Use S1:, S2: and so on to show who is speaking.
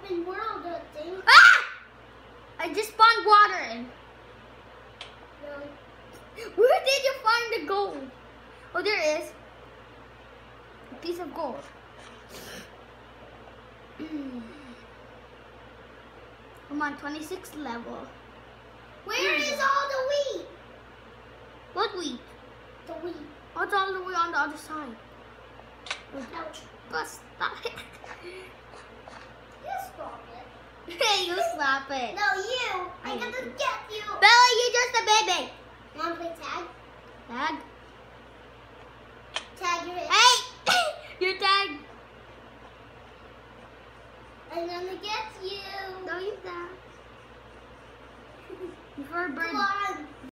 S1: open world, I think.
S2: Ah! I just spawned water in.
S1: No.
S2: Where did you find the gold? Oh, there it is. A piece of gold. I'm on 26th level.
S1: Where is all the wheat?
S2: What wheat?
S1: The wheat.
S2: Oh, it's all the way on the other side.
S1: Ouch.
S2: But stop it.
S1: You stop it.
S2: Hey, you slap it.
S1: No, you. I'm gonna get you.
S2: Bella, you're just a baby.
S1: Wanna play tag?
S2: Tag.
S1: Tag your head.
S2: Hey! You're tagged.
S1: I'm gonna get you.
S2: No, you're not. You're a bird.
S1: Come on.